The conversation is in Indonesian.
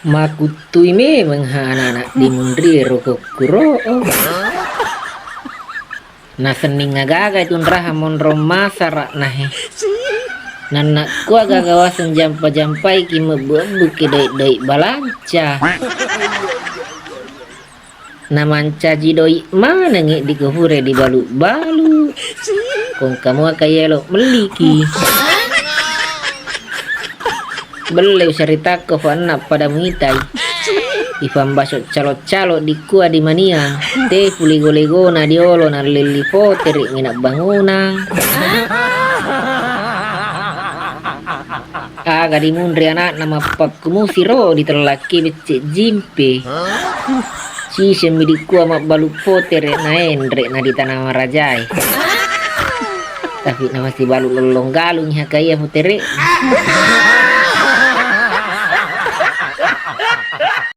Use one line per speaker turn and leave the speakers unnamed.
Makutui memang anak-anak di mundri rokok kuro. Na sening agaga itu hamon romasa rak nahe. Nanak ku agagawasan jampai ki mebebu ki dai balanca. Namanca jidoi mana ngi di kehure di balu-balu. Kong kamu kayelo meliki. Beliau cerita ke fana pada mengitai. Ifam basok calo-calo di kuah di mania. Te puligo-lego na diolo na lilipo terik nginak bangunan. Aga di mundri anak nama pakmu siro di terlaki becek jimpe. Si semidi kuah mak balu potere na endre na di tanah marajai. Tapi nama si balu lolong galung ya kaya potere.